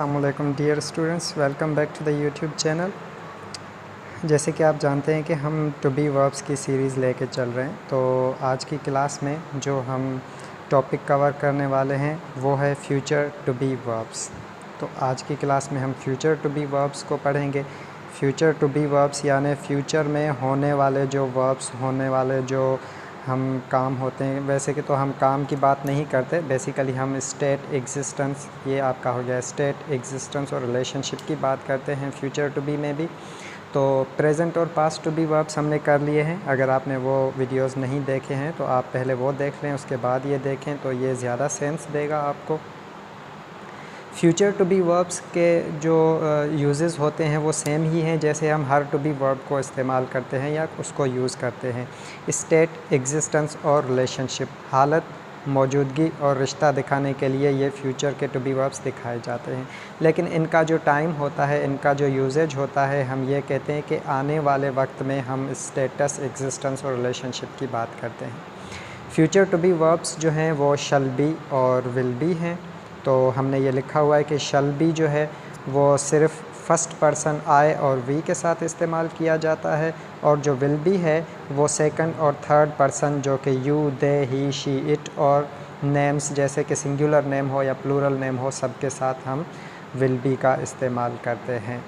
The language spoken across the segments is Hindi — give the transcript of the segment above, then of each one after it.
अस्सलामुअलैकुम dear students, welcome back to the YouTube channel. जैसे कि आप जानते हैं कि हम टू बी वर्ब्स की सीरीज़ लेके चल रहे हैं, तो आज की क्लास में जो हम टॉपिक कवर करने वाले हैं वो है फ्यूचर टू बी वर्ब्स। तो आज की क्लास में हम फ्यूचर टू बी वर्ब्स को पढ़ेंगे। फ्यूचर टू बी वर्ब्स यानी फ्यूचर में होने वाले जो वर्ब्स, होने वाले जो हम काम होते हैं। वैसे कि तो हम काम की बात नहीं करते, बेसिकली हम स्टेट एग्जिस्टेंस, ये आपका हो गया स्टेट एग्जिस्टेंस और रिलेशनशिप की बात करते हैं फ्यूचर टू बी में भी। तो प्रेजेंट और पास्ट टू बी वर्ब्स हमने कर लिए हैं। अगर आपने वो वीडियोस नहीं देखे हैं तो आप पहले वो देख लें, उसके बाद ये देखें तो ये ज़्यादा सेंस देगा आपको। फ्यूचर टू बी वर्ब्स के जो यूजेस होते हैं वो सेम ही हैं जैसे हम हर टू बी वर्ब को इस्तेमाल करते हैं या उसको यूज़ करते हैं। स्टेट, एग्जिस्टेंस और रिलेशनशिप, हालत, मौजूदगी और रिश्ता दिखाने के लिए ये फ्यूचर के टू बी वर्ब्स दिखाए जाते हैं। लेकिन इनका जो टाइम होता है, इनका जो यूजेज होता है, हम ये कहते हैं कि आने वाले वक्त में हम स्टेटस, एग्जिस्टेंस और रिलेशनशिप की बात करते हैं। फ्यूचर टू बी वर्ब्स जो हैं वो शल बी और विल बी हैं। तो हमने ये लिखा हुआ है कि शल बी जो है वो सिर्फ फर्स्ट पर्सन आई और वी के साथ इस्तेमाल किया जाता है, और जो विल बी है वो सेकंड और थर्ड पर्सन जो कि you, they, he, she, it और नेम्स जैसे कि सिंगुलर नेम हो या प्लूरल नेम हो, सब के साथ हम विल बी का इस्तेमाल करते हैं।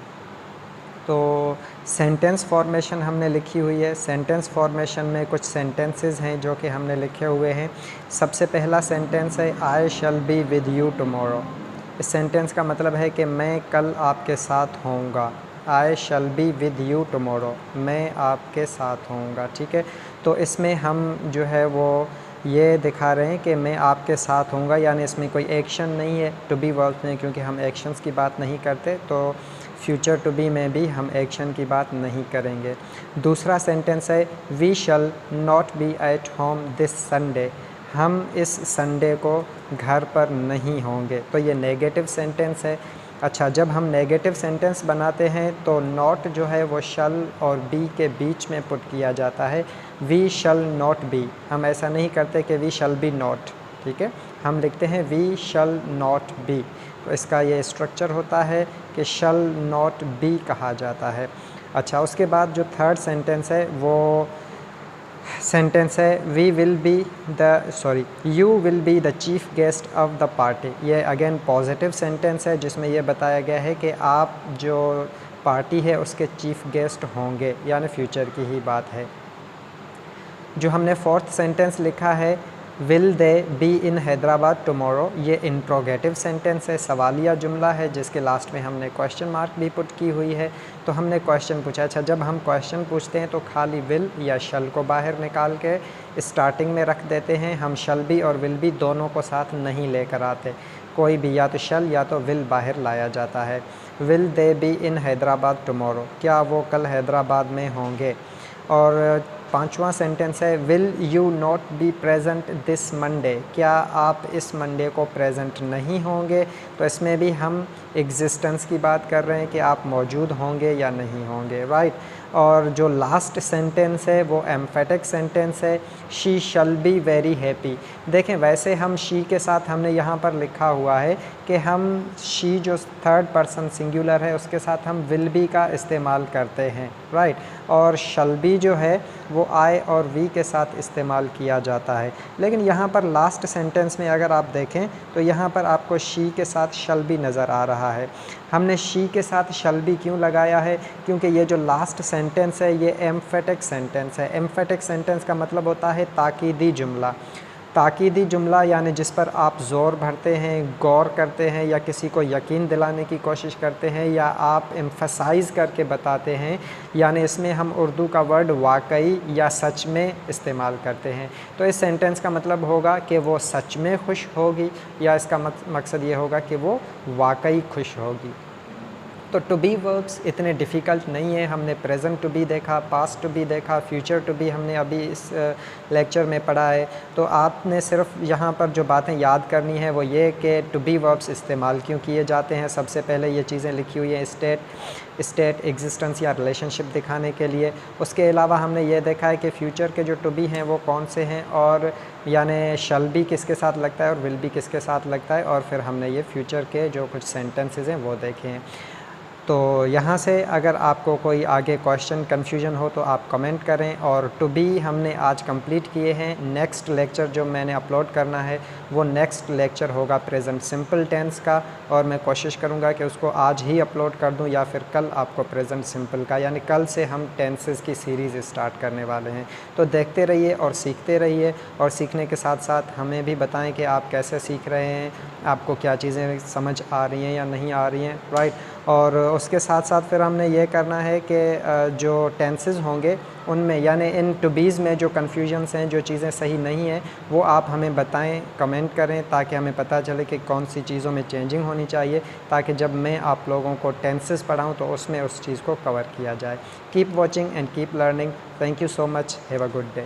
तो सेंटेंस फॉर्मेशन हमने लिखी हुई है। सेंटेंस फॉर्मेशन में कुछ सेंटेंसेस हैं जो कि हमने लिखे हुए हैं। सबसे पहला सेंटेंस है I shall be with you tomorrow. इस सेंटेंस का मतलब है कि मैं कल आपके साथ होऊंगा। I shall be with you tomorrow, मैं आपके साथ होऊंगा। ठीक है, तो इसमें हम जो है वो ये दिखा रहे हैं कि मैं आपके साथ होऊंगा, यानी इसमें कोई एक्शन नहीं है टू बी वर्ब में, क्योंकि हम एक्शंस की बात नहीं करते। तो फ्यूचर टू बी में भी हम एक्शन की बात नहीं करेंगे। दूसरा सेंटेंस है we shall not be at home this Sunday. हम इस संडे को घर पर नहीं होंगे। तो ये नेगेटिव सेंटेंस है। अच्छा, जब हम नेगेटिव सेंटेंस बनाते हैं तो नॉट जो है वो शल और बी के बीच में पुट किया जाता है। वी शल नॉट बी, हम ऐसा नहीं करते कि वी शल बी नॉट। ठीक है, हम लिखते हैं वी शल नॉट बी। तो इसका ये स्ट्रक्चर होता है कि शल नॉट बी कहा जाता है। अच्छा, उसके बाद जो थर्ड सेंटेंस है वो सेंटेंस है we will be you will be the chief guest of the party. ये अगेन पॉजिटिव सेंटेंस है जिसमें यह बताया गया है कि आप जो पार्टी है उसके चीफ गेस्ट होंगे, यानी फ्यूचर की ही बात है। जो हमने फोर्थ सेंटेंस लिखा है will they be in Hyderabad tomorrow, ये इंट्रोगेटिव सेंटेंस है, सवालिया जुमला है जिसके लास्ट में हमने क्वेश्चन मार्क भी पुट की हुई है। तो हमने क्वेश्चन पूछा। अच्छा, जब हम क्वेश्चन पूछते हैं तो खाली विल या शल को बाहर निकाल के स्टार्टिंग में रख देते हैं। हम शल बी और विल बी दोनों को साथ नहीं लेकर आते, कोई भी या तो शल या तो विल बाहर लाया जाता है। Will they be in Hyderabad tomorrow, क्या वो कल हैदराबाद में होंगे। और पांचवा सेंटेंस है will you not be present this Monday, क्या आप इस मंडे को प्रेजेंट नहीं होंगे। तो इसमें भी हम एग्जिस्टेंस की बात कर रहे हैं कि आप मौजूद होंगे या नहीं होंगे, राइट। और जो लास्ट सेंटेंस है वो एम्फेटिक सेंटेंस है she shall be very happy. देखें, वैसे हम शी के साथ हमने यहाँ पर लिखा हुआ है कि हम शी जो थर्ड पर्सन सिंगुलर है उसके साथ हम विल बी का इस्तेमाल करते हैं, राइट। और शल बी जो है वो आई और वी के साथ इस्तेमाल किया जाता है। लेकिन यहाँ पर लास्ट सेंटेंस में अगर आप देखें तो यहाँ पर आपको शी के साथ शल बी नज़र आ रहा है। हमने शी के साथ शल बी क्यों लगाया है, क्योंकि ये जो लास्ट सेंटेंस है ये एम्फेटिक सेंटेंस है। एम्फेटिक सेंटेंस का मतलब होता है ताकीदी जुमला। ताकीदी जुमला यानी जिस पर आप ज़ोर भरते हैं, गौर करते हैं या किसी को यकीन दिलाने की कोशिश करते हैं या आप एम्फसाइज़ करके बताते हैं, यानी इसमें हम उर्दू का वर्ड वाकई या सच में इस्तेमाल करते हैं। तो इस सेंटेंस का मतलब होगा कि वो सच में खुश होगी, या इसका मकसद ये होगा कि वो वाकई खुश होगी। तो टू बी वर्ब्स इतने डिफ़िकल्ट नहीं है। हमने प्रेजेंट टू बी देखा, पास्ट टू बी देखा, फ्यूचर टू बी हमने अभी इस लेक्चर में पढ़ा है। तो आपने सिर्फ यहाँ पर जो बातें याद करनी है वो ये कि टू बी वर्ब्स इस्तेमाल क्यों किए जाते हैं। सबसे पहले ये चीज़ें लिखी हुई हैं स्टेट एग्जिस्टेंस या रिलेशनशिप दिखाने के लिए। उसके अलावा हमने ये देखा है कि फ्यूचर के जो टू बी हैं वो कौन से हैं, और यानी शल बी किसके साथ लगता है और विल बी किसके साथ लगता है। और फिर हमने ये फ्यूचर के जो कुछ सेंटेंसेस हैं वो देखे हैं। तो यहाँ से अगर आपको कोई आगे क्वेश्चन कन्फ्यूजन हो तो आप कमेंट करें। और टू बी हमने आज कंप्लीट किए हैं। नेक्स्ट लेक्चर जो मैंने अपलोड करना है वो नेक्स्ट लेक्चर होगा प्रेजेंट सिंपल टेंस का, और मैं कोशिश करूँगा कि उसको आज ही अपलोड कर दूँ या फिर कल आपको प्रेजेंट सिंपल का, यानी कल से हम टेंसेस की सीरीज़ स्टार्ट करने वाले हैं। तो देखते रहिए और सीखते रहिए, और सीखने के साथ साथ हमें भी बताएं कि आप कैसे सीख रहे हैं, आपको क्या चीज़ें समझ आ रही हैं या नहीं आ रही हैं, राइट। और उसके साथ साथ फिर हमने ये करना है कि जो टेंसेस होंगे उनमें, यानी इन टू बीज़ में जो कन्फ्यूजन्स हैं, जो चीज़ें सही नहीं हैं, वो आप हमें बताएं, कमेंट करें, ताकि हमें पता चले कि कौन सी चीज़ों में चेंजिंग होनी चाहिए, ताकि जब मैं आप लोगों को टेंसेस पढ़ाऊँ तो उसमें उस चीज़ को कवर किया जाए। Keep watching and keep learning. Thank you so much. Have a good day.